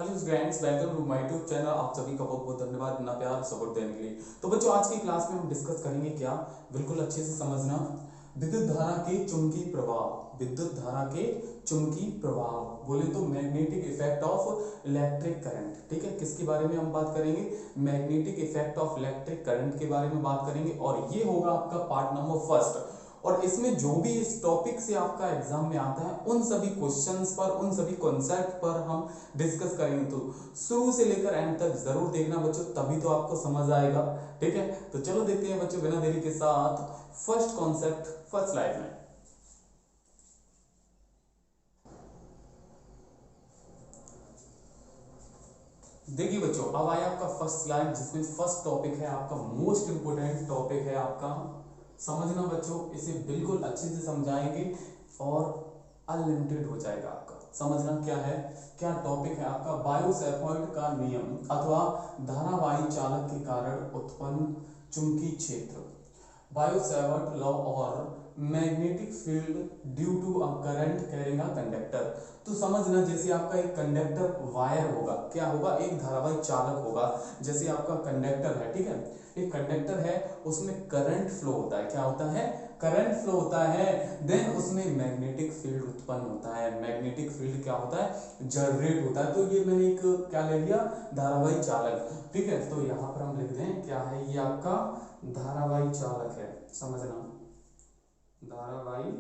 Hello friends, welcome to my YouTube channel. आप सभी का बहुत बहुत धन्यवाद इतना प्यार सपोर्ट देने के लिए। तो बच्चों, आज की क्लास में हम डिस्कस करेंगे क्या, बिल्कुल अच्छे से समझना, विद्युत धारा के चुंबकीय प्रभाव। विद्युत धारा के चुंबकीय प्रभाव बोले तो magnetic effect of electric current. ठीक है, किसके बारे में हम बात करेंगे? Magnetic effect of electric current के बारे में बात करेंगे और ये होगा आपका पार्ट नंबर फर्स्ट। और इसमें जो भी इस टॉपिक से आपका एग्जाम में आता है उन सभी क्वेश्चंस पर, उन सभी कॉन्सेप्ट पर हम डिस्कस करेंगे। तो शुरू से लेकर एंड तक जरूर देखना बच्चों, तभी तो आपको समझ आएगा। ठीक है, तो चलो देखते हैं बच्चों बिना देरी के साथ फर्स्ट कॉन्सेप्ट फर्स्ट स्लाइड में। देखिए बच्चों, अब आया आपका फर्स्ट स्लाइड जिसमें फर्स्ट टॉपिक है आपका, मोस्ट इंपोर्टेंट टॉपिक है आपका। समझना बच्चों, इसे बिल्कुल अच्छे से समझाएंगे और अनलिमिटेड हो जाएगा आपका। समझना क्या है, क्या टॉपिक है आपका? बायो-सैवर्ट का नियम अथवा धारावाही चालक के कारण उत्पन्न चुंबकीय क्षेत्र, बायो-सैवर्ट लॉ और magnetic field due to a current carrying a conductor. तो समझना, जैसे आपका एक कंडक्टर वायर होगा, क्या होगा? एक धारावाही चालक होगा। जैसे आपका कंडक्टर है, ठीक है, एक कंडक्टर है, उसमें करंट फ्लो होता है। क्या होता है? करंट फ्लो होता है। देन उसमें मैग्नेटिक फील्ड उत्पन्न होता है। मैग्नेटिक फील्ड क्या होता है? जनरेट होता है। तो ये मैंने एक क्या ले लिया? धारावाही चालक। ठीक है, तो यहां पर हम लिख दें क्या है, ये आपका धारावाही चालक है। समझना, धारावाही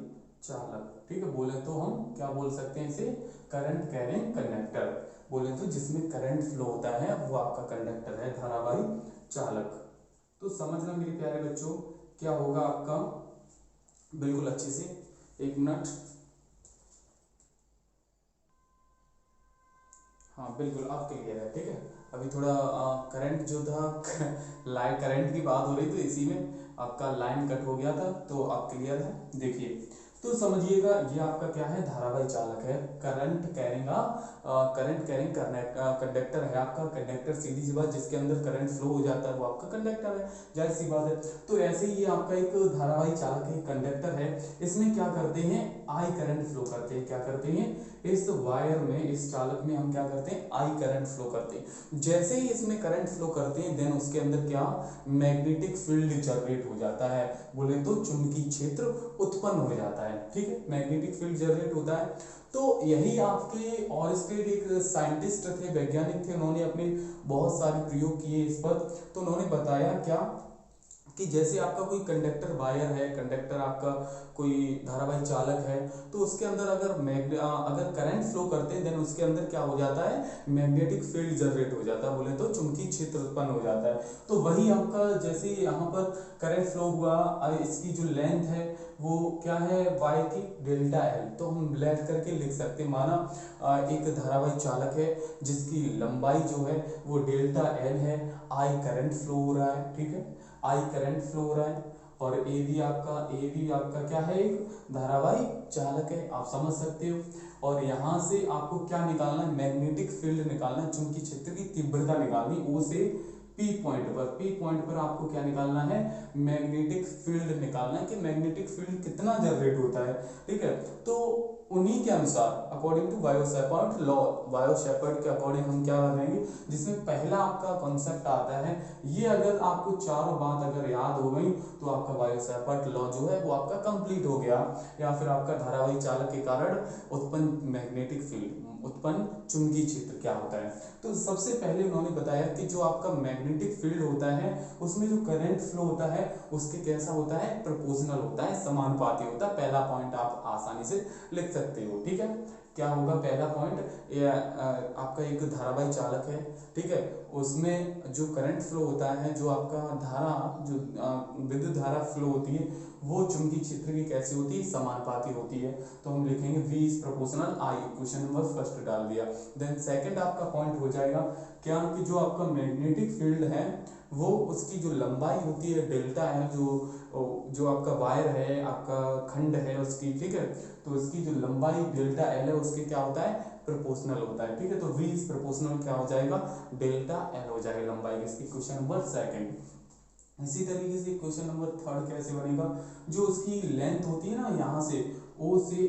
चालक। ठीक है, बोले तो हम क्या बोल सकते हैं इसे? Current carrying conductor. बोले तो जिसमें करंट फ्लो होता है वो आपका कंडक्टर है, धारावाही चालक। तो समझना मेरे प्यारे बच्चों, क्या होगा आपका, बिल्कुल अच्छे से। एक मिनट, हाँ बिल्कुल अब क्लियर है। ठीक है, अभी थोड़ा करंट जो था लाइट करंट की बात हो रही थी, इसी में आपका लाइन कट हो गया था, तो अब क्लियर है। देखिए, तो समझिएगा, ये आपका क्या है? धारावाही चालक है। करंट कैरिंग कंडक्टर है आपका। कंडक्टर सीधी सी बात, जिसके अंदर करंट फ्लो हो जाता है वो आपका कंडक्टर है, जाहिर सी बात है। तो ऐसे ही ये आपका एक धारावाही चालक है, कंडक्टर है। इसमें क्या करते हैं? आई करंट फ्लो करते हैं। क्या करते हैं? इस वायर में, इस चालक में हम क्या करते हैं? आई करंट फ्लो करते हैं। जैसे ही इसमें करंट फ्लो करते हैं, देन उसके अंदर क्या? मैग्नेटिक फील्ड जनरेट हो जाता है। बोले तो चुंबकीय क्षेत्र उत्पन्न हो जाता है। ठीक है, मैग्नेटिक फील्ड जनरेट होता है। तो यही आपके ऑरस्टेड एक साइंटिस्ट थे, वैज्ञानिक थे, उन्होंने अपने बहुत सारे प्रयोग किए इस पर। तो उन्होंने बताया क्या कि जैसे आपका कोई कंडक्टर वायर है, कंडक्टर आपका कोई धारावाही चालक है, तो उसके अंदर अगर करंट फ्लो करते हैं, देन उसके अंदर क्या हो जाता है? मैग्नेटिक फील्ड जनरेट हो जाता है। बोले तो चुंबकीय क्षेत्र उत्पन्न हो जाता है। तो वही आपका, जैसे यहाँ पर करंट फ्लो हुआ, इसकी जो लेंथ है वो क्या है? वाई की डेल्टा एल। तो हम लेट करके लिख सकते हैं, माना एक धारावाही चालक है जिसकी लंबाई जो है वो डेल्टा एल है। आई करंट फ्लो हो रहा है, ठीक है, आई करंट फ्लो हो रहा है। और ए भी आपका क्या है? एक धारावाही चालक है, आप समझ सकते हो। और यहां से आपको क्या निकालना है? मैग्नेटिक फील्ड निकालना है, चुंबकीय क्षेत्र की तीव्रता निकालनी। ओ से पी पॉइंट पर, पी पॉइंट पर आपको क्या निकालना है? मैग्नेटिक फील्ड निकालना है कि मैग्नेटिक फील्ड कितना जनरेट होता है। ठीक है, तो उन्हीं के अनुसार, according to Biot Savart law, Biot Savart के अकॉर्डिंग हम क्या करेंगे, जिसमें पहला आपका कॉन्सेप्ट आता है, ये अगर आपको चारों बात अगर याद हो गई तो आपका बायो-सैवर्ट लॉ जो है वो आपका कंप्लीट हो गया। या फिर आपका धारावाही चालक के कारण उत्पन्न मैग्नेटिक फील्ड, उत्पन्न चुंबकीय क्षेत्र क्या होता है। तो सबसे पहले उन्होंने बताया कि जो आपका मैग्नेटिक फील्ड होता है उसमें जो करंट फ्लो होता है उसके कैसा होता है? प्रोपोर्शनल होता है, समानुपाती होता है। पहला पॉइंट आप आसानी से लिख सकते हो। ठीक है, क्या होगा पहला पॉइंट? आपका एक धारावाही चालक है, ठीक है, उसमें जो करंट फ्लो होता है, जो आपका धारा, जो विद्युत धारा फ्लो होती है, वो चुंबकीय क्षेत्र की कैसी होती है? समानुपाती होती है। तो हम लिखेंगे V is proportional I। Question number first डाल दिया। देन सेकंड आपका पॉइंट हो जाएगा क्या, कि जो आपका मैग्नेटिक फील्ड है वो, उसकी जो लंबाई होती है डेल्टा है, जो आपका वायर है, आपका खंड है उसकी, ठीक है, तो उसकी जो लंबाई डेल्टा एल है उसके क्या होता है? प्रोपोर्शनल होता है। ठीक है, तो V इज प्रोपोर्शनल क्या हो जाएगा? डेल्टा एल हो जाएगा लंबाई इसकी। Question number second. इसी तरीके से क्वेश्चन नंबर थर्ड कैसे बनेगा? जो उसकी लेंथ होती है ना, यहाँ से O से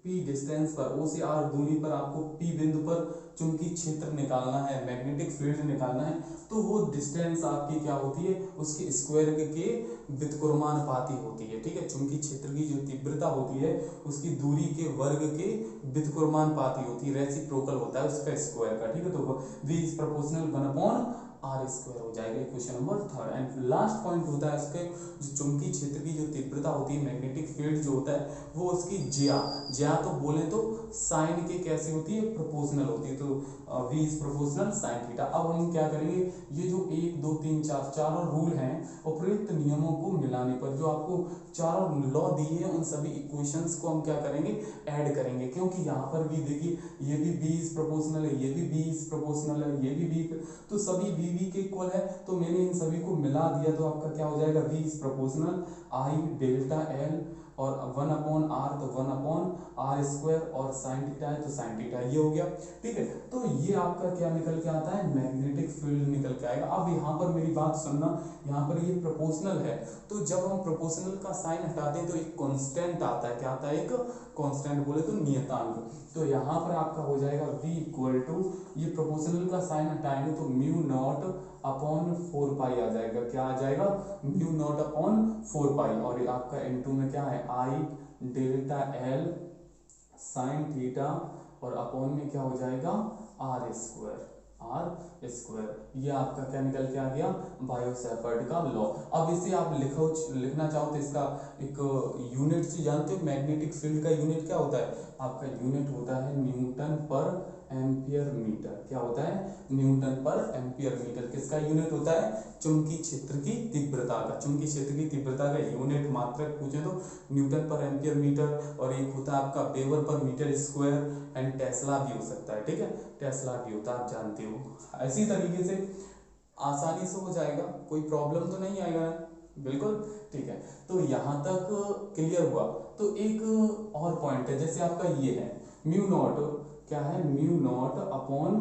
P डिस्टेंस पर, O से R दूरी पर आपको P बिंदु पर चुंबकीय क्षेत्र निकालना है, मैग्नेटिक फील्ड निकालना है, तो वो डिस्टेंस आपकी क्या होती है, उसके स्क्वायर के व्युत्क्रमानुपाती होती है। ठीक है, चुंबकीय क्षेत्र की जो तीव्रता होती है उसकी दूरी के वर्ग के व्युत्क्रमानुपाती होती है, रेसिप्रोकल होता है उसका स्क्वायर का। ठीक है, तो V is proportional 1/r square हो जाएगा। Question number 3 and last point होता है उसके जो चुंबकीय क्षेत्र की जो तीव्रता होती है, मैग्नेटिक फील्ड जो होता है वो उसकी ज्या तो बोले तो साइन के कैसी होती है, प्रोपोर्शनल होती है। तो V is proportional sine theta. अब हम क्या करेंगे, ये जो 1 2 3 4 चारों रूल हैं उपयुक्त नियमों को मिलाने पर जो आपको चारों लॉ दिए हैं उन सभी इक्वेशंस को हम क्या करेंगे, ऐड करेंगे। क्योंकि यहाँ पर भी देखिए ये भी V इज प्रोपोर्शनल है, ये भी V इज प्रोपोर्शनल है, ये भी V, तो सभी V के इक्वल है, तो मैंने इन सभी को मिला दिया तो आपका क्या हो जाएगा, V is proportional I delta L और 1/r तो 1/r स्क्वायर और साइन थीटा है तो साइन थीटा, ये हो गया। ठीक है, तो ये आपका क्या निकल के आता है, मैग्नेटिक फील्ड निकल के आएगा। अब यहाँ पर मेरी बात सुनना, यहाँ पर ये प्रोपोर्शनल है, तो जब हम प्रोपोर्शनल का साइन हटाते हैं तो एक कांस्टेंट आता है, क्या आता है, एक कांस्टेंट बोले तो नियतांक। तो यहाँ पर आपका हो जाएगा V इक्वल टू, ये प्रोपोर्शनल का साइन हटाएंगे तो म्यू नॉट अपॉन 4 पाई आ जाएगा। क्या आ जाएगा, म्यू नॉट अपॉन 4 पाई, और आपका इनटू में क्या है, I delta L sine theta और अपॉन में क्या हो जाएगा, R स्क्वायर। ये आपका क्या निकल के आ गया, बायो-सैवर्ट का लॉ। अब इसे आप लिखना चाहो तो इसका एक यूनिट से जानते हो, मैग्नेटिक फील्ड का यूनिट क्या होता है, आपका यूनिट होता है न्यूटन पर एम्पियर मीटर। क्या होता है, न्यूटन पर एम्पियर मीटर। किसका यूनिट होता है, चुंबकीय क्षेत्र की तीव्रता का। चुंबकीय क्षेत्र की तीव्रता का यूनिट मात्रक पूछे तो न्यूटन पर एम्पियर मीटर, और एक होता है आपका वेबर पर मीटर स्क्वायर एंड टेस्ला भी हो सकता है। ठीक है, टेस्ला भी होता है, आप जानते हो। ऐसी तरीके से आसानी से हो जाएगा, कोई प्रॉब्लम तो नहीं आएगा, बिल्कुल। ठीक है, तो यहाँ तक क्लियर हुआ। तो एक और पॉइंट है, जैसे आपका ये है म्यू नॉट, क्या है, म्यू नॉट अपॉन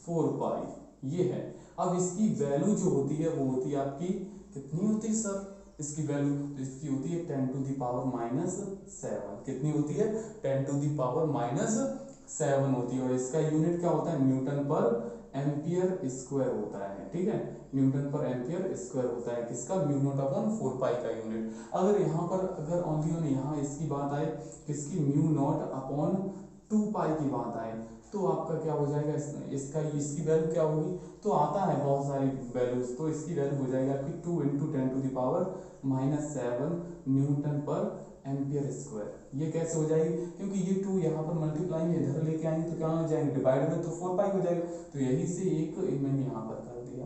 4 पाई, ये है। अब इसकी वैल्यू जो होती है वो होती है आपकी कितनी होती है सर, इसकी वैल्यू तो इसकी होती है 10 टू द पावर -7। कितनी होती है, 10 टू द पावर -7 होती है, और इसका यूनिट क्या होता है, न्यूटन पर एम्पियर स्क्वायर होता है। ठीक है, न्यूटन पर एम्पियर स्क्वायर होता है, किसका, म्यू नॉट अपॉन 4 पाई का यूनिट। अगर यहाँ पर अगर ओनली यहाँ इसकी बात आए, किसकी, म्यू नॉट अपॉन 2 पाई की बात आए, तो आपका क्या हो जाएगा, इसकी वैल्यू क्या होगी, तो आता है बहुत सारी वैल्यूज, तो इसकी वैल्यू हो जाएगा आपकी 2 × 10 to the power -7 newton per ampere square. ये कैसे हो जाएगी, क्योंकि ये 2 यहाँ पर मल्टीप्लाई में इधर लेके आएंगे तो क्या हो जाएंगे, डिवाइड में तो 4 पाई हो जाएगा, तो यही से एक मैंने यहाँ पर कर दिया।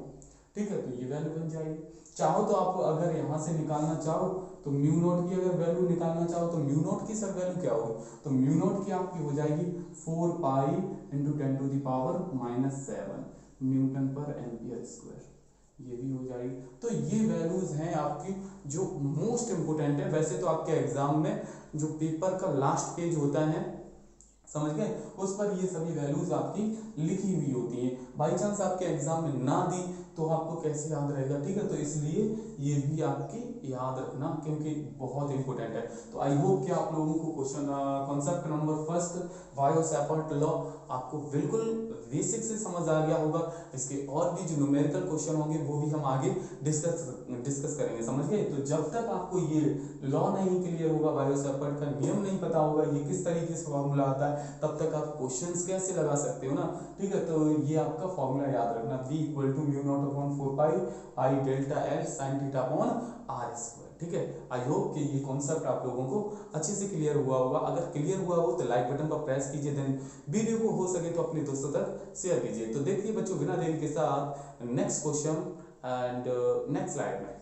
ठीक है, तो ये वैल्यू बन जाएगी। चाहो तो आप अगर यहाँ से निकालना चाहो तो म्यू नॉट की अगर वैल्यू निकालना चाहो तो म्यू नॉट की सब वैल्यू क्या होगी, तो म्यू नॉट की आपकी हो जाएगी 4 पाई × 10 to the power -7 newton per ampere square, ये भी हो जाएगी। तो ये वैल्यूज हैं आपकी जो मोस्ट इंपोर्टेंट है। वैसे तो आपके एग्जाम में जो पेपर का लास्ट पेज होता है, समझ गए, उस पर ये सभी वैल्यूज आपकी लिखी हुई होती हैं। बाई चांस आपके एग्जाम में ना दी तो आपको कैसे याद रहेगा। ठीक है, तो इसलिए ये भी आपकी याद रखना क्योंकि बहुत इंपॉर्टेंट है। तो आई होप कि आप लोगों को question concept number first bio-Savart law आपको बिल्कुल बेसिक से समझ आ गया होगा। इसके और भी जो न्यूमेरिकल क्वेश्चन होंगे वो भी हम आगे डिस्कस करेंगे, समझ गए। तो जब तक आपको ये लॉ नहीं क्लियर होगा, बायो-सैवर्ट का नियम नहीं पता होगा, ये किस तरीके से फॉर्मूला आता है, तब तक आप क्वेश्चंस कैसे लगा सकते हो ना। ठीक है, तो ये आपका फॉर्मूला याद रखना, V = mu naught upon 4 pi I delta L sign theta upon R square. ठीक है, आई होप कि ये कॉन्सेप्ट आप लोगों को अच्छे से क्लियर हुआ होगा। अगर क्लियर हुआ हो तो लाइक बटन पर प्रेस कीजिए, देन वीडियो को हो सके तो अपने दोस्तों तक शेयर कीजिए। तो देखिए बच्चों, बिना देरी के साथ next question and next slide में।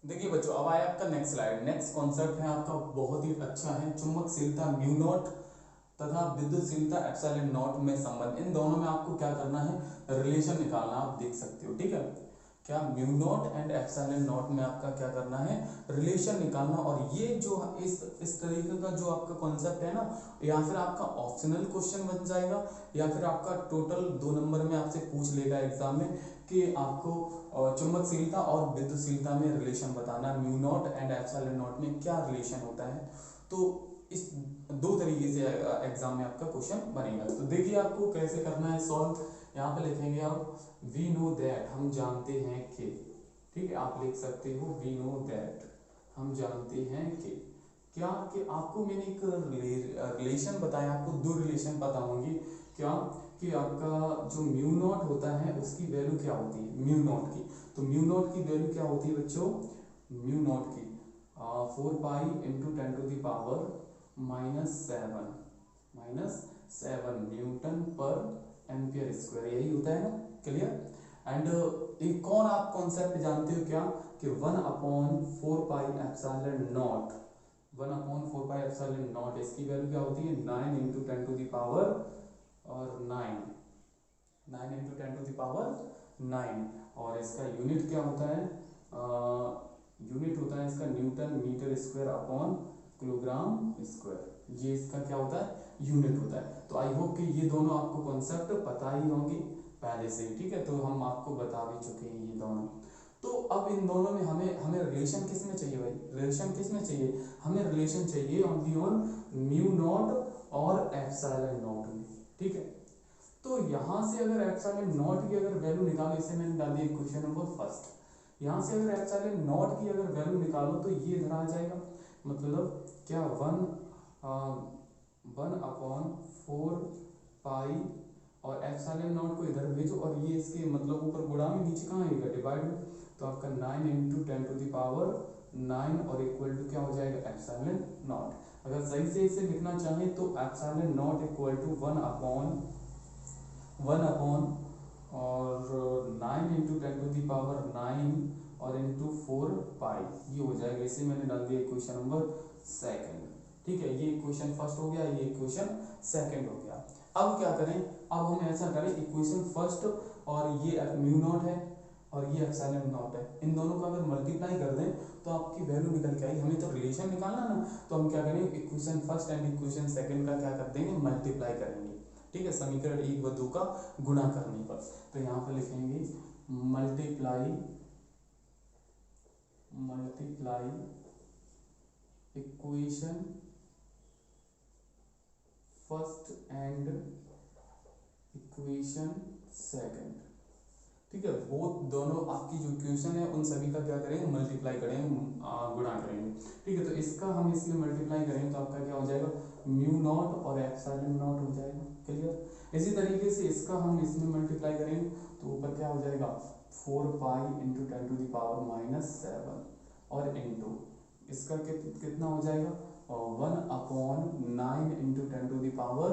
देखिए बच्चों, अब आया आपका नेक्स्ट स्लाइड। नेक्स्ट कॉन्सेप्ट है आपका बहुत ही अच्छा है, चुंबकशीलता म्यू नॉट तथा विद्युतशीलता एप्सिलॉन नॉट में संबंध। इन दोनों में आपको क्या करना है, रिलेशन निकालना, आप देख सकते हो। ठीक है, क्या mu naught and epsilon not में आपका क्या करना है, रिलेशन निकालना। और ये जो इस तरीके का जो आपका कॉन्सेप्ट है ना, या फिर आपका ऑप्शनल क्वेश्चन बन जाएगा, या फिर आपका टोटल 2 नंबर में आपसे पूछ लेगा एग्जाम में कि आपको चुंबकशीलता और विद्युतशीलता में रिलेशन बताना, mu naught and epsilon not में क्या रिलेशन होता है। तो इस 2 तरीके से एग्जाम में आपका क्वेश्चन बनेगा। तो देखिए आपको कैसे करना है सॉल्व। यहाँ पे लिखेंगे आप वी नो दैट, हम जानते हैं कि, ठीक है, आप लिख सकते हो वी नो दैट, हम जानते हैं कि क्या, कि आपको मैंने एक रिलेशन बताया, आपको 2 रिलेशन पता होंगी। क्या कि आपका जो म्यू नॉट होता है उसकी वैल्यू क्या होती है, म्यू नॉट की। तो म्यू नॉट की वैल्यू क्या होती है बच्चों, म्यू नॉट की 4 pi into 10 to the power -7 newton per ampere square, यही होता है ना, क्लियर। एंड एक और आप कॉन्सेप्ट जानते हो क्या, कि 1/4 pi epsilon not, 1/4 pi epsilon not, इसकी वैल्यू क्या होती है 9 इंटू 10 टू द पावर और 9 इंटू 10 टू द पावर 9। और इसका यूनिट क्या होता है, यूनिट होता है इसका newton metre square upon kilogram square, ये इसका क्या होता है, यूनिट होता है। तो आई होप कि ये दोनों आपको कॉन्सेप्ट पता ही होंगे पहले से, ठीक है, तो हम आपको बता भी चुके हैं ये दोनों। तो अब इन दोनों में हमें रिलेशन किस में चाहिए भाई, रिलेशन किस में चाहिए, हमें रिलेशन चाहिए ओनली ऑन म्यू नॉट और एप्सिलॉन नॉट में, ठीक है। तो यहाँ से अगर एप्सिलॉन नॉट की अगर वैल्यू निकालो, इसे मैंने डाल दिया क्वेश्चन नंबर फर्स्ट, यहाँ से अगर एप्सिलॉन नॉट की अगर वैल्यू निकालो तो ये इधर आ जाएगा, मतलब क्या 1/4 पाई, और एप्सिलॉन नॉट को इधर भेजो और ये इसके मतलब ऊपर गुणा में, नीचे कहाँ आएगा डिवाइड में, तो आपका 9 इंटू 10 टू द पावर 9 और इक्वल टू क्या हो जाएगा एप्सिलॉन नॉट। अगर सही से इसे लिखना चाहें तो एप्सिलॉन नॉट इक्वल टू 1/1 और 9 इंटू 10 टू द पावर 9 और इंटू 4 पाई, ये हो जाएगा। इसे मैंने डाल दिया इक्वेशन नंबर सेकंड, ठीक है, ये इक्वेशन फर्स्ट हो गया, ये इक्वेशन सेकंड हो गया। अब क्या करें, अब हम ऐसा करें, इक्वेशन फर्स्ट और ये म्यू नॉट है और ये एप्सिलॉन नॉट है, इन दोनों को अगर मल्टीप्लाई कर दें तो आपकी वैल्यू निकल के आएगी। हमें तो रिलेशन निकालना ना, तो हम क्या करेंगे, equation first and equation second का क्या कर देंगे, मल्टीप्लाई करेंगे, ठीक है, समीकरण 1 व 2 का गुणा करने पर। तो यहाँ पर लिखेंगे multiply equation first and equation second, ठीक है, वो दोनों आपकी जो इक्वेशन है उन सभी का क्या करेंगे, मल्टीप्लाई करेंगे, गुणा करेंगे, ठीक है। तो इसका हम इसमें मल्टीप्लाई करेंगे तो आपका क्या हो जाएगा, म्यू नॉट और एप्सिलॉन नॉट हो जाएगा, क्लियर। इसी तरीके से इसका हम इसमें मल्टीप्लाई करेंगे तो ऊपर क्या हो जाएगा 4 pi into 10 to the power -7 और इंटू इसका कितना हो जाएगा 1/9 into 10 to the power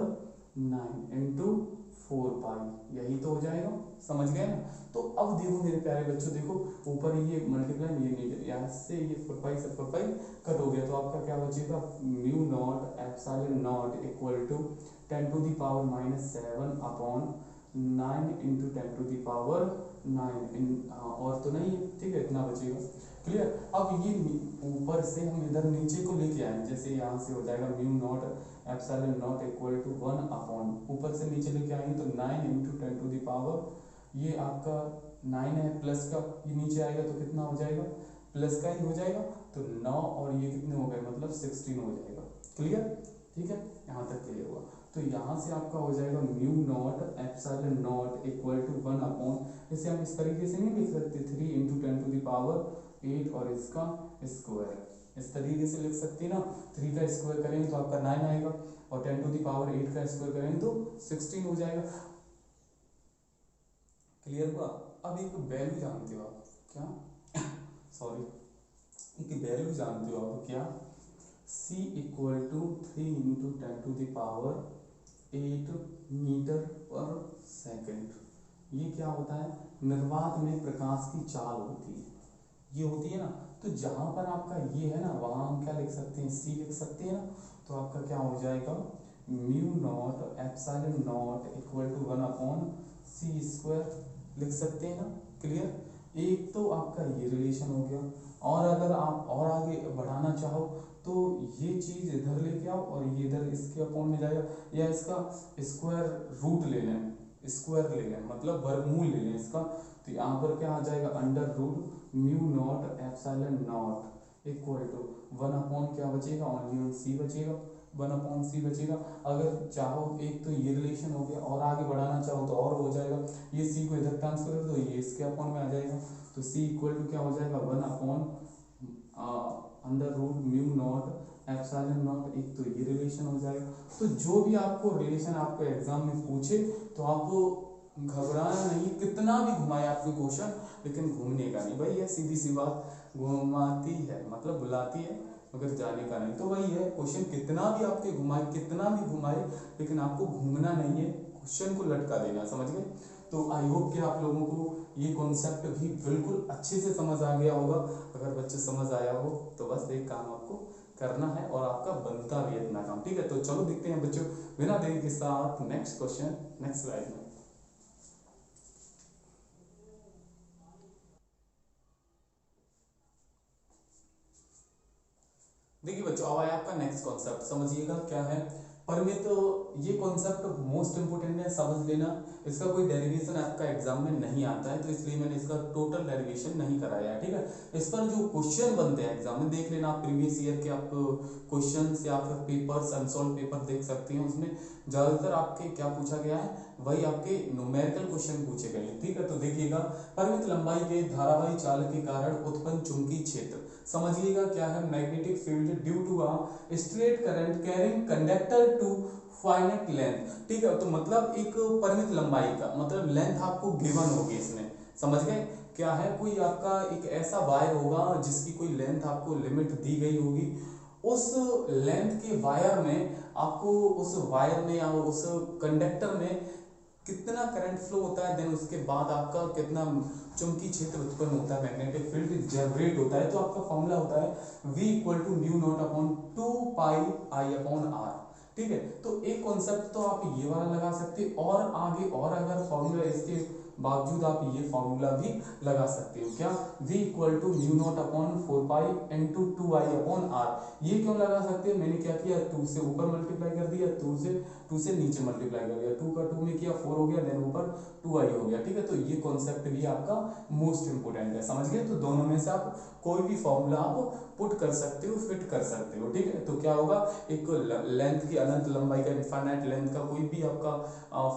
9 into 4 pi, यही तो हो जाएगा, समझ गए ना। तो अब देखो मेरे प्यारे बच्चों, देखो ऊपर ये मल्टीप्लाई, ये नीचे, यहाँ से ये 4 पाई से 4 पाई कट हो गया, तो आपका क्या बचेगा, mu naught epsilon naught equal to 10 to the power -7 upon 9 into 10 to the power 9 और तो नहीं है, ठीक है, इतना बचेगा, क्लियर। अब ये ऊपर से हम इधर नीचे को लेके आए, जैसे यहाँ से हो जाएगा mu naught epsilon naught equal to 1 upon, ऊपर से नीचे लेके आएंगे तो 9 इंटू 10 टू द पावर, ये आपका 9 है प्लस का, ये नीचे आएगा तो कितना हो जाएगा, प्लस का ही हो जाएगा, तो 9 और ये कितने हो गए, मतलब 16 हो जाएगा, क्लियर, ठीक है, यहाँ तक क्लियर हुआ। तो यहाँ से आपका हो जाएगा mu naught epsilon naught equal to 1 upon, इसे हम इस तरीके से नहीं लिख सकते, 3 इंटू 10 टू द पावर 8 और इसका स्क्वायर, इस तरीके से लिख सकते हैं ना, 3 का स्क्वायर करेंगे तो आपका 9 आएगा और 10 टू द पावर 8 का स्क्वायर करेंगे तो 16 हो जाएगा, क्लियर हुआ। अब एक वैल्यू जानते हो आप क्या सॉरी, एक वैल्यू जानते हो आप क्या, c equal to 3 into 10 to the power 8 metre per second, ये क्या होता है, निर्वात में प्रकाश की चाल होती है, ये होती है ना। तो जहां पर आपका ये है ना, वहां हम क्या लिख सकते हैं, c लिख सकते हैं ना, तो आपका क्या हो जाएगा mu naught epsilon naught equal to 1 upon c square लिख सकते हैं ना, क्लियर। एक तो आपका ये रिलेशन हो गया, और अगर आप और आगे बढ़ाना चाहो तो ये चीज इधर लेके आओ और ये इधर इसके अपॉन में जाएगा, या इसका स्क्वायर रूट ले लें, स्क्वायर ले लें मतलब वर्गमूल ले लें इसका, तो यहाँ पर क्या आ जाएगा under root mu naught epsilon naught equal to 1 upon क्या बचेगा, ओनली ऑन सी बचेगा, 1 अपॉन सी बचेगा। अगर चाहो एक तो ये रिलेशन हो गया, और आगे बढ़ाना चाहो तो और हो जाएगा, ये सी को इधर ट्रांसफर कर दो, ये इसके अपॉन में आ जाएगा, तो सी इक्वल टू क्या हो जाएगा 1 upon under root mu naught epsilon naught, एक तो ये रिलेशन हो जाएगा। तो जो भी आपको रिलेशन आपको एग्जाम में पूछे तो आपको घबराना नहीं, कितना भी घुमाए आपके क्वेश्चन, लेकिन घूमने का नहीं भाई, ये सीधी सी बात, घुमाती है मतलब बुलाती है मगर जाने का नहीं। तो वही है, क्वेश्चन कितना भी आपके घुमाए, कितना भी घुमाए, लेकिन आपको घूमना नहीं है, क्वेश्चन को लटका देना, समझ गए। तो आई होप कि आप लोगों को ये कॉन्सेप्ट भी बिल्कुल अच्छे से समझ आ गया होगा। अगर बच्चे समझ आया हो तो बस एक काम आपको करना है, और आपका बनता भी इतना काम, ठीक है। तो चलो देखते हैं बच्चों बिना देरी के साथ नेक्स्ट क्वेश्चन नेक्स्ट स्लाइड में। देखिए बच्चों, अब आया आपका नेक्स्ट कॉन्सेप्ट, समझिएगा क्या है। परिमित, तो ये कॉन्सेप्ट मोस्ट इंपोर्टेंट है, समझ लेना। इसका कोई डेरिवेशन आपका एग्जाम में नहीं आता है, तो इसलिए मैंने इसका टोटल डेरिवेशन नहीं कराया है, ठीक है। इस पर जो क्वेश्चन बनते हैं एग्जाम में देख लेना, आप प्रीवियस ईयर के आप क्वेश्चन या फिर पेपर्स अनसॉल्व पेपर देख सकते हैं, उसमें ज्यादातर आपके क्या पूछा गया है, वही आपके न्यूमेरिकल क्वेश्चन पूछे गए हैं, ठीक है। तो देखिएगा, परिमित लंबाई के धारावाही चाल के कारण उत्पन्न चुंबकीय क्षेत्र, समझिएगा क्या है, magnetic field due to a straight current carrying conductor to finite length, ठीक है। तो मतलब एक परिमित लंबाई का मतलब लेंथ आपको गिवन होगी इसमें, समझ गए क्या है, कोई आपका एक ऐसा वायर होगा जिसकी कोई लेंथ आपको लिमिट दी गई होगी, उस लेंथ के वायर में आपको उस वायर में या उस कंडक्टर में कितना करंट फ्लो होता है, देन उसके बाद आपका कितना चुंबकीय क्षेत्र उत्पन्न होता है, मैग्नेटिक फील्ड जनरेट होता है। तो आपका फॉर्मूला होता है V equal to mu not upon 2 pi I upon R, ठीक है। तो एक कॉन्सेप्ट तो आप ये वाला लगा सकते हैं, और आगे और अगर फॉर्मूला इसके बावजूद आप ये फॉर्मूला भी लगा सकते हो, क्या V equal to mu not upon 4 pi into 2 I upon R. ये क्यों लगा सकते हैं, मैंने क्या किया, 2 से ऊपर मल्टीप्लाई कर दिया, 2 से नीचे मल्टीप्लाई कर दिया, 2 का 2 में किया 4 हो गया, देन ऊपर 2 आई हो गया, ठीक है। तो ये कॉन्सेप्ट भी आपका मोस्ट इंपोर्टेंट है, समझ गए। तो दोनों में से आप कोई भी फॉर्मूला आप पुट कर सकते हो, फिट कर सकते हो, ठीक है। तो क्या होगा, एक लेंथ की अनंत लंबाई का, इनफाइनाइट लेंथ का, कोई भी आपका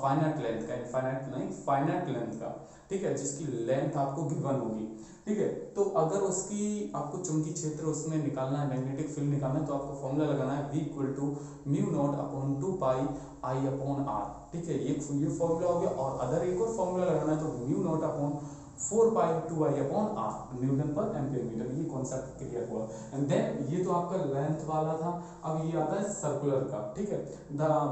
फाइनाइट लेंथ का, इनफाइनाइट नहीं फाइनाइट लेंथ का, ठीक है, जिसकी लेंथ आपको गिवन होगी, ठीक है। तो अगर उसकी आपको चुंबकीय क्षेत्र उसमें निकालना है, मैग्नेटिक फील्ड निकालना है, तो आपको फॉर्मूला लगाना है V equal to mu not upon 2 pi I upon R, ठीक है। ये फॉर्मूला हो गया, और अदर एक और फॉर्मूला लगाना है, तो mu not upon 4 pi 2 I upon R newton per ampere metre. ये कॉन्सेप्ट क्लियर हुआ। एंड देन ये तो आपका लेंथ वाला था। अब ये आता है सर्कुलर का, ठीक है।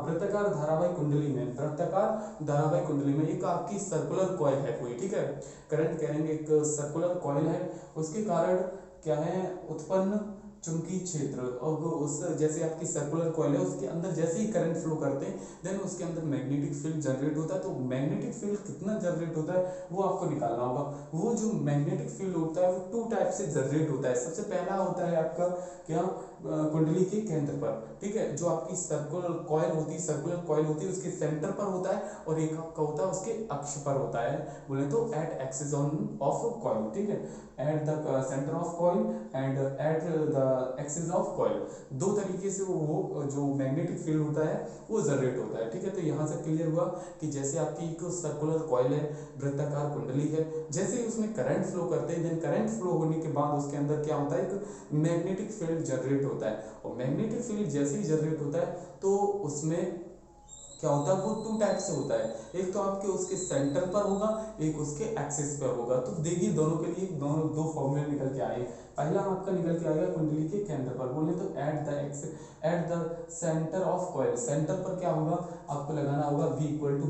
वृत्ताकार धारावाही कुंडली में, वृत्ताकार धारावाही कुंडली में एक आपकी सर्कुलर कॉइल है कोई, ठीक है, करंट कैरिंग एक सर्कुलर कॉइल है, उसके कारण क्या है उत्पन्न चुंबकीय क्षेत्र, और उस जैसे आपकी सर्कुलर कॉइल है उसके अंदर जैसे ही करंट फ्लो करते हैं, देन उसके अंदर मैग्नेटिक फील्ड जनरेट होता है। तो मैग्नेटिक फील्ड कितना जनरेट होता है वो आपको निकालना होगा। वो जो मैग्नेटिक फील्ड होता है वो 2 टाइप से जनरेट होता है। सबसे पहला होता है आपका क्या, कुंडली के केंद्र पर, ठीक है, जो आपकी सर्कुलर कॉइल होती है, सर्कुलर कॉइल होती है उसके सेंटर पर होता है, और एक आपका होता है उसके अक्ष पर होता है, बोले तो एट एक्सिस ऑफ कॉइल, ठीक है, eight the centre of coil and at the axis of coil. दो तरीके से वो जो मैग्नेटिक फील्ड होता है वो जनरेट होता है, ठीक है। तो यहाँ से क्लियर हुआ कि जैसे आपकी एक सर्कुलर कॉइल है, वृत्ताकार कुंडली है, जैसे ही उसमें करंट फ्लो करते हैं, देन करंट फ्लो होने के बाद उसके अंदर क्या होता है, एक मैग्नेटिक फील्ड जनरेट होता है, और मैग्नेटिक फील्ड जैसे ही जनरेट होता है तो उसमें क्या होता है, वो 2 टाइप से होता है, एक तो आपके उसके सेंटर पर होगा, एक उसके एक्सिस पर होगा। तो देखिए दोनों के लिए दोनों 2 फॉर्मूले निकल के आए। पहला आपका निकल के आएगा कुंडली के केंद्र पर, बोले तो at the centre of coil, centre पर क्या होगा, आपको लगाना होगा V equal to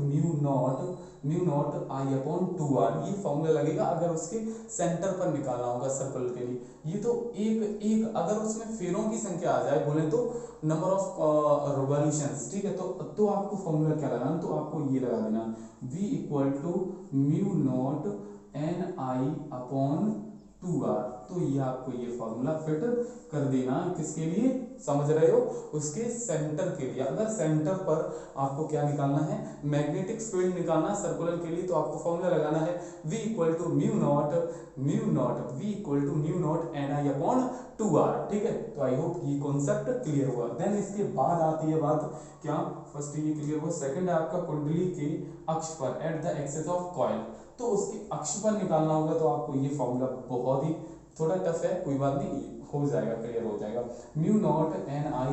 mu naught I upon 2r। ये फॉर्मूला लगेगा अगर उसके सेंटर पर निकालना होगा सर्कल के लिए। ये तो एक अगर उसमें फेरों की संख्या आ जाए, बोले तो नंबर ऑफ रिवॉल्यूशंस, ठीक है, तो आपको फॉर्मूला क्या लगाना, तो आपको ये लगा देना V equal to mu naught ni/2r। तो ये आपको ये फॉर्मूला फिट कर देना किसके लिए, समझ रहे हो, उसके सेंटर के लिए। अगर सेंटर पर आपको क्या निकालना है, मैग्नेटिक फील्ड निकालना सर्कुलर के लिए, तो आपको फॉर्मूला लगाना है v equal to mu naught v equal to mu naught ni/2r। ठीक है, तो आई होप ये कॉन्सेप्ट क्लियर हुआ। देन इसके बाद आती है बात क्या, फर्स्ट ये क्लियर हुआ। सेकंड है आपका कुंडली के अक्ष पर at the axis of coil, तो उसके अक्ष पर निकालना होगा। तो आपको ये फॉर्मूला बहुत ही थोड़ा टफ है, कोई बात नहीं, हो जाएगा, क्लियर हो जाएगा। म्यू नॉट ni/r²,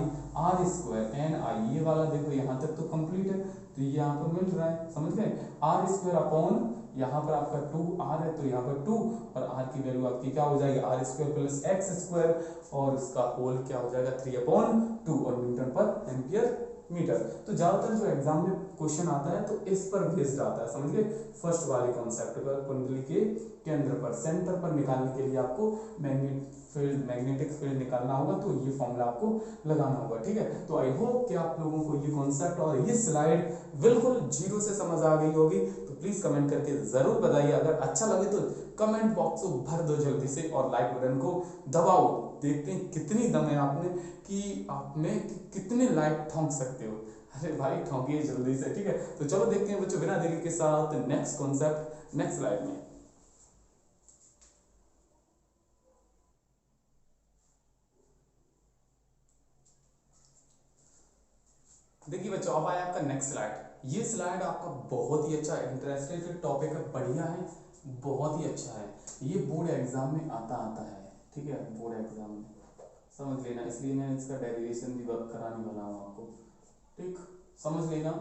ni ये वाला देखो यहाँ तक तो कंप्लीट है, तो ये यहाँ पर मिल रहा है, समझ गए। r² अपॉन यहाँ पर आपका 2r है, तो यहाँ पर 2 और r की वैल्यू आपकी क्या हो जाएगी, r² प्लस x², और इसका होल क्या हो जाएगा 3/2 और न्यूटन पर एम्पियर मीटर। तो ज्यादातर जो एग्जाम में क्वेश्चन आता है तो इस पर बेस्ड आता है, समझ गए। फर्स्ट वाले कॉन्सेप्ट पर, कुंडली के केंद्र पर, सेंटर पर निकालने के लिए आपको मैग्नेटिक फील्ड निकालना होगा, तो ये फॉर्मूला आपको लगाना होगा। ठीक है, तो आई होप कि आप लोगों को ये कॉन्सेप्ट और ये स्लाइड बिल्कुल जीरो से समझ आ गई होगी। तो प्लीज कमेंट करके जरूर बताइए, अगर अच्छा लगे तो कमेंट बॉक्स को भर दो जल्दी से, और लाइक बटन को दबाओ। देखते हैं कितनी दम है आप में कि आप में कितने लाइक ठोंक सकते हो। अरे भाई ठोंकिए जल्दी से, ठीक है। तो चलो देखते हैं बच्चों बिना देरी के साथ नेक्स्ट कॉन्सेप्ट नेक्स्ट स्लाइड में। देखिए बच्चों, अब आया आपका नेक्स्ट स्लाइड। ये स्लाइड आपका बहुत ही अच्छा इंटरेस्टेड टॉपिक है, बढ़िया है, बहुत ही अच्छा है। ये बोर्ड एग्जाम में आता है, ठीक है, बोर्ड एग्जाम में समझ लेना, इसलिए मैं इसका डेरिवेशन भी वर्क कराने वाला हूँ आपको, ठीक, समझ लेना।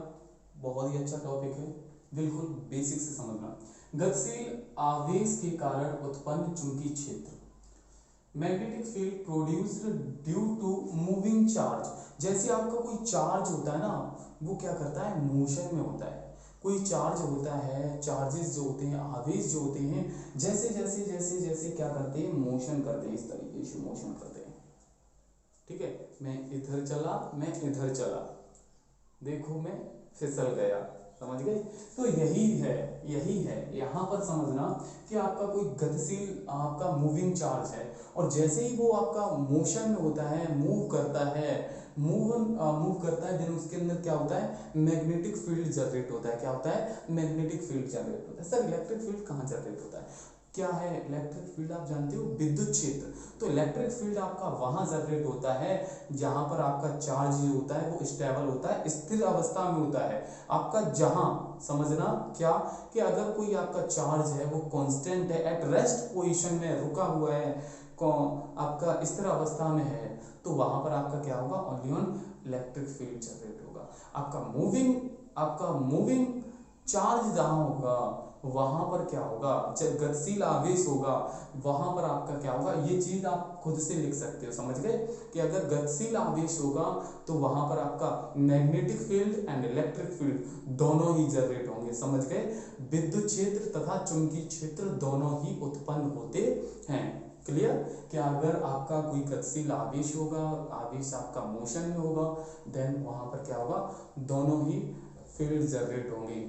बहुत ही अच्छा टॉपिक है, बिल्कुल बेसिक से समझना। गतिशील आवेश के कारण उत्पन्न चुंबकीय क्षेत्र, magnetic field produced due to moving charge. जैसे आपका कोई चार्ज होता है ना, वो क्या करता है, मोशन में होता है। कोई चार्ज होता है, चार्जेस जो होते हैं, आवेश जो होते हैं, जैसे जैसे जैसे जैसे क्या करते हैं, मोशन करते हैं, इस तरीके से मोशन करते हैं। ठीक है, मैं इधर चला, मैं इधर चला, देखो मैं फिसल गया, समझ गए। तो यही है यहाँ पर समझना कि आपका कोई गतिशील आपका मूविंग चार्ज है, और जैसे ही वो आपका मोशन में होता है, मूव करता है, देन उसके अंदर क्या होता है, मैग्नेटिक फील्ड जनरेट होता है। क्या होता है, मैग्नेटिक फील्ड जनरेट होता है। सर इलेक्ट्रिक फील्ड कहाँ जनरेट होता है, क्या है इलेक्ट्रिक फील्ड, आप जानते हो विद्युत क्षेत्र। तो इलेक्ट्रिक फील्ड आपका वहां जनरेट होता है जहां पर आपका चार्ज जो होता है वो स्टेबल होता है, स्थिर अवस्था में होता है आपका। जहां समझना क्या, कि अगर कोई आपका चार्ज है वो कांस्टेंट है, एट रेस्ट पोजीशन में रुका हुआ है, आपका स्थिर अवस्था में है, तो वहां पर आपका क्या होगा, only on electric field generate होगा। आपका मूविंग चार्ज जहां होगा वहां पर क्या होगा, जब गतिशील आवेश होगा वहां पर आपका क्या होगा, ये चीज आप खुद से लिख सकते हो, समझ गए, कि अगर गतिशील आवेश होगा तो वहां पर आपका magnetic field and electric field दोनों ही जनरेट होंगे, समझ गए। विद्युत क्षेत्र तथा चुंबकीय क्षेत्र दोनों ही उत्पन्न होते हैं। क्लियर, कि अगर आपका कोई गतिशील आवेश होगा, आवेश आपका मोशन में होगा, देन वहां पर क्या होगा, दोनों ही फील्ड जनरेट होंगे,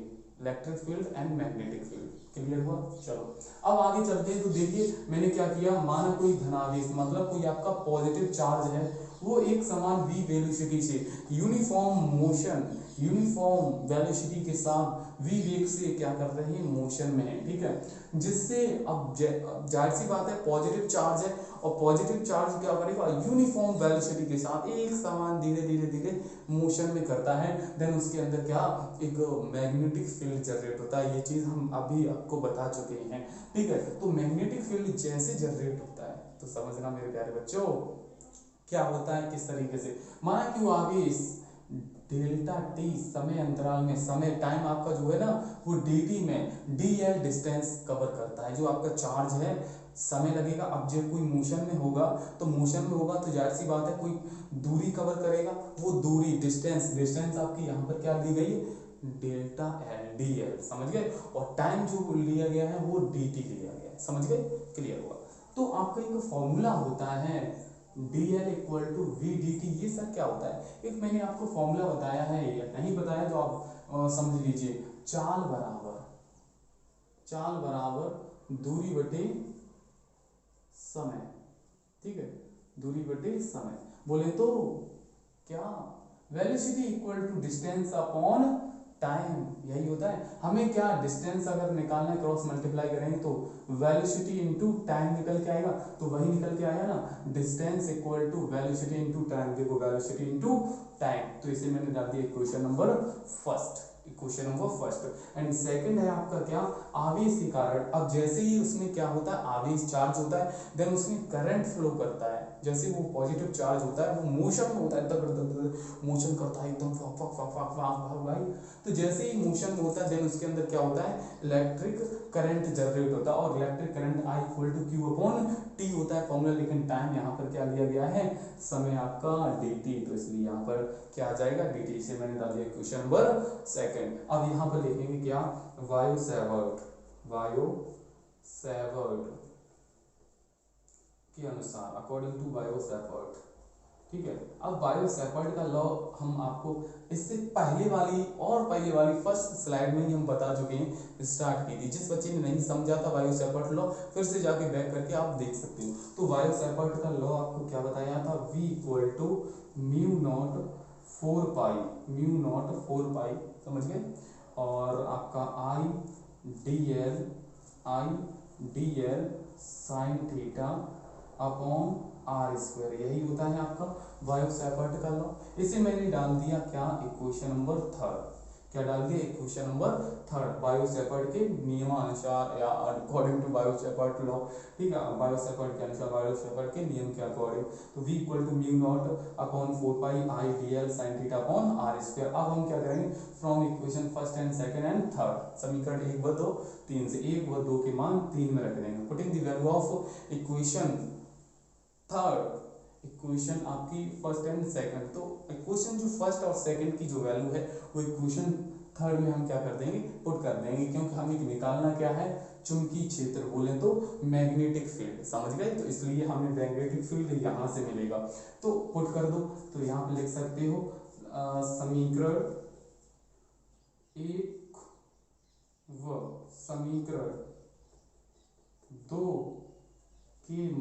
electric field and magnetic field. Clear हुआ, चलो अब आगे चलते हैं। तो देखिए मैंने क्या किया, माना कोई धनावेश, मतलब कोई आपका पॉजिटिव चार्ज है, वो एक समान v वेलोसिटी से यूनिफॉर्म मोशन, यूनिफॉर्म वेलोसिटी के साथ v वेग से क्या कर रहे हैं, मोशन में है, ठीक है। जिससे अब जाहिर सी बात है पॉजिटिव चार्ज है, और पॉजिटिव चार्ज क्या करेगा, यूनिफॉर्म वेलोसिटी के साथ एक समान धीरे धीरे धीरे मोशन में करता है, देन उसके अंदर क्या, एक मैग्नेटिक फील्ड जनरेट होता है। ये चीज हम अभी आपको बता चुके हैं, ठीक है। तो मैग्नेटिक फील्ड जैसे जनरेट होता है, तो समझना मेरे प्यारे बच्चों क्या होता है, किस तरीके से, माना कि वो आवेश डेल्टा टी समय अंतराल में, समय टाइम आपका जो है ना वो dt में dl डिस्टेंस कवर करता है। जो आपका चार्ज है समय लगेगा, अब जब कोई मोशन में होगा तो जाहिर सी बात है कोई दूरी कवर करेगा, वो दूरी डिस्टेंस आपकी यहाँ पर क्या दी गई है, डेल्टा एल dl, समझ गए। और टाइम जो लिया गया है वो dt लिया गया है, समझ गए, क्लियर हुआ। तो आपका एक फॉर्मूला होता है dl equal to V D T. ये सर क्या होता है, एक मैंने आपको फॉर्मूला बताया है या नहीं बताया तो आप समझ लीजिए, चाल बराबर दूरी बटे समय, ठीक है, दूरी बटे समय। बोले तो क्या, velocity equal to distance upon time, यही होता है। हमें क्या डिस्टेंस अगर निकालना है, क्रॉस मल्टीप्लाई करेंगे तो वेलोसिटी इनटू टाइम निकल के आएगा, तो वही निकल के आया ना, distance equal to velocity into time. देखो वेलोसिटी इनटू टाइम, तो इसे मैंने डाल दिया equation number first, equation number first. And second है आपका क्या, आवेश के कारण। अब जैसे ही उसमें क्या होता है, आवेश चार्ज होता है, देन उसमें करंट फ्लो करता है। जैसे वो पॉजिटिव चार्ज होता है, वो मोशन में होता है, मोशन करता है एकदम fuck fuck fuck fuck fuck भाई। तो जैसे ही मोशन में होता है, देन उसके अंदर क्या होता है, इलेक्ट्रिक करंट जनरेट होता है, और electric current I equal to Q upon T होता है फॉर्मूला। लेकिन टाइम यहाँ पर क्या लिया गया है, समय आपका dt, तो इसलिए यहाँ पर क्या आ जाएगा dt। इसे मैंने डाल दिया क्वेश्चन नंबर सेकंड। अब यहाँ पर लिखेंगे क्या, वायो सैवर्ट, वायो सैवर्ट के अनुसार, अकॉर्डिंग टू बायो सैवर्ट, ठीक है। अब बायो सैवर्ट का लॉ हम आपको इससे पहले वाली फर्स्ट स्लाइड में ही हम बता चुके हैं, स्टार्ट की थी। जिस बच्चे ने नहीं समझा था बायो सैवर्ट लॉ, फिर से जाके बैक करके आप देख सकते हो। तो बायो सैवर्ट का लॉ आपको क्या बताया था, v equal to mu not 4 pi, समझ गए। और आपका I D L sine theta upon R square, यही होता है आपका बायो सैवर्ट का लॉ। इसे मैंने डाल दिया क्या, इक्वेशन नंबर थर्ड। क्या डाल दिया, equation number third, Biot Savart के नियमानुसार या according to Biot Savart law, ठीक है, बायो सैवर्ट के अनुसार, बायो सैवर्ट के नियम के अकॉर्डिंग। तो v equal to mu not upon 4 pi I D L sine theta upon R square. अब हम क्या करेंगे, from equation first and second and third, समीकरण 1 व 2 3 से 1 व 2 के मान 3 में रख देंगे। Putting the value of equation third, equation आपकी फर्स्ट एंड सेकंड, तो इक्वेशन जो फर्स्ट और सेकंड की जो वैल्यू है, वो इक्वेशन थर्ड में हम क्या कर देंगे, पुट कर देंगे, क्योंकि हमें निकालना क्या है, चुंबकीय क्षेत्र, बोले तो मैग्नेटिक फील्ड, समझ गए। तो इसलिए हमें मैग्नेटिक फील्ड यहाँ से मिलेगा, तो पुट कर दो। तो यहाँ पे लिख सकते हो समीकरण 1 व समीकरण 2 के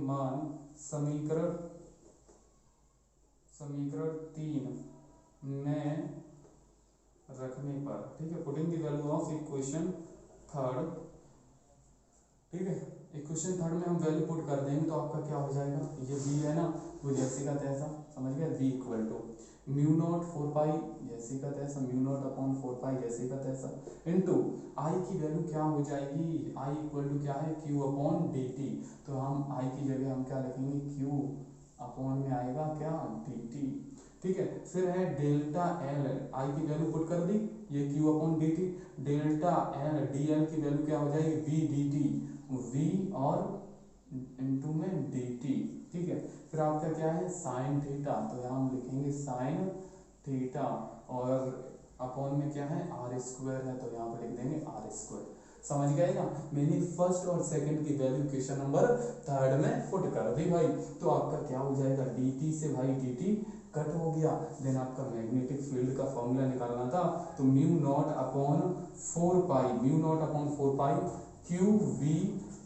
मान समीकरण 3 में रखने पर, ठीक है, putting the value of equation third, ठीक है, इक्वेशन थर्ड में हम वैल्यू पुट कर देंगे, तो आपका क्या हो जाएगा, ये v है ना, वो जैसे का तैसा, समझ गया, v equal to mu not 4 pi जैसे का तैसा, म्यू नॉट अपॉन 4 पाई जैसे का तैसा, इनटू i की वैल्यू क्या हो जाएगी, i इक्वल टू क्या है, q अपॉन dt। तो हम i की जगह हम क्या लिखेंगे, q अपॉन में आएगा क्या, dt, ठीक है। फिर है डेल्टा एल, आई की वैल्यू पुट कर दी, ये q upon dt, delta L D L की वैल्यू क्या हो जाएगी, v dt, v और इनटू में dt, ठीक है। फिर आपका क्या है, साइन थीटा, तो यहाँ हम लिखेंगे साइन थीटा, और अपॉन में क्या है, आर स्क्वायर है, तो यहाँ पर लिख देंगे आर स्क्वायर, समझ गए ना। मैंने फर्स्ट और सेकंड की वैल्यू क्वेश्चन नंबर थर्ड में पुट कर दी भाई। तो आपका क्या हो जाएगा, dt से भाई dt कट हो गया, देन आपका मैग्नेटिक फील्ड का फॉर्मूला निकालना था, तो mu not upon 4 pi, mu not upon 4 pi Q V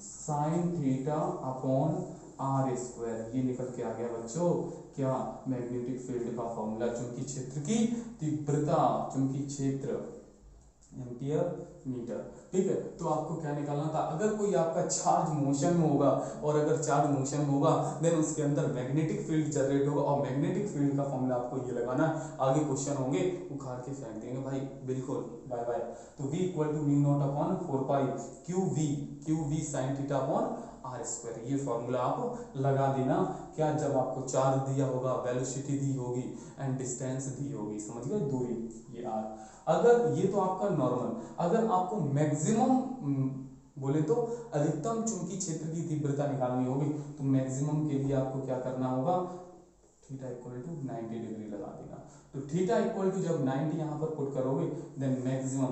sine theta upon R square, ये निकल के आ गया बच्चों क्या, मैग्नेटिक फील्ड का फॉर्मूला, चुंबकीय क्षेत्र की तीव्रता, चुंबकीय क्षेत्र एम्पियर मीटर, ठीक है। तो आपको क्या निकालना था, अगर कोई आपका चार्ज मोशन में होगा, और अगर चार्ज मोशन में होगा, देन उसके अंदर मैग्नेटिक फील्ड जनरेट होगा, और मैग्नेटिक फील्ड का फॉर्मूला आपको ये लगाना है। आगे क्वेश्चन होंगे, उखाड़ के फेंक देंगे भाई, बिल्कुल, बाय बाय। तो v equal to mu not upon 4 pi Q V sine theta upon R square, ये फॉर्मूला आप लगा देना, क्या, जब आपको चार्ज दिया होगा, वेलोसिटी दी होगी, एंड डिस्टेंस दी होगी, समझ गए, दूरी, ये आर। अगर ये तो आपका नॉर्मल, अगर आपको मैक्सिमम बोले तो अधिकतम चुंबकीय क्षेत्र की तीव्रता निकालनी होगी, तो मैक्सिमम के लिए आपको क्या करना होगा, थीटा इक्वल टू 90 डिग्री लगा देना। तो थीटा इक्वल टू जब 90 यहाँ पर पुट करोगे, देन मैक्सिमम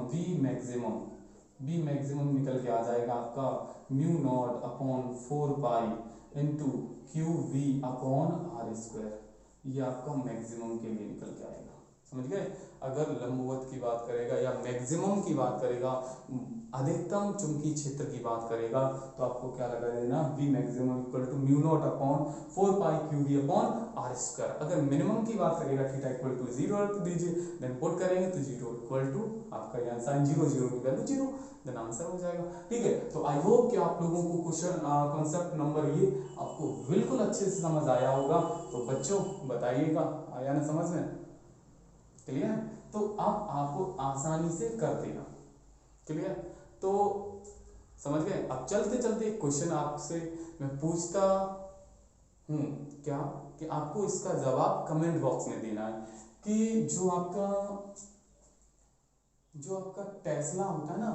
बी मैक्सिमम निकल के आ जाएगा आपका mu not upon 4 pi into Q V upon R square, ये आपका मैक्सिमम के लिए निकल के आएगा, समझ गए। अगर लंबवत की बात करेगा या मैक्सिमम की बात करेगा, अधिकतम चुंबकीय क्षेत्र की बात करेगा, तो आपको क्या लगा देना, V maximum equal to mu not upon 4 pi QV upon R square. अगर मिनिमम की बात करेगा थीटा इक्वल टू 0 रख दीजिए, देन पुट करेंगे तो 0 इक्वल टू आपका यहाँ साइन 0 0 की वैल्यू 0, देन आंसर हो जाएगा। ठीक है, तो आई होप कि आप लोगों को क्वेश्चन कॉन्सेप्ट नंबर ये आपको बिल्कुल अच्छे से समझ आया होगा। तो बच्चों बताइएगा आया ना समझ में, क्लियर। तो अब आपको आसानी से कर देना, क्लियर। तो समझ गए। अब चलते चलते क्वेश्चन आपसे मैं पूछता हूँ क्या, कि आपको इसका जवाब कमेंट बॉक्स में देना है कि जो आपका टेस्ला होता है ना,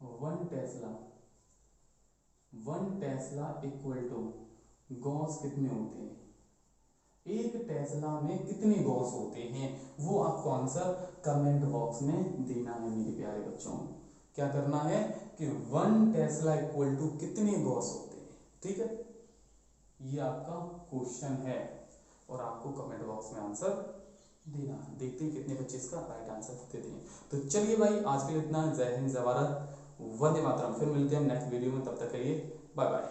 1 टेस्ला इक्वल टू गॉस कितने होते हैं, एक टेस्ला में कितने गॉस होते हैं, वो आपको आंसर कमेंट बॉक्स में देना है मेरे प्यारे बच्चों। क्या करना है कि 1 टेस्ला इक्वल टू कितने गॉस होते हैं, ठीक है, ये आपका क्वेश्चन है और आपको कमेंट बॉक्स में आंसर देना है। देखते हैं कितने बच्चे इसका राइट आंसर देते हैं। तो चलिए भाई आज के लिए इतना। जय हिंद, जय भारत, वंदे मातरम। फिर मिलते हैं हम नेक्स्ट वीडियो में, तब तक के लिए बाय बाय।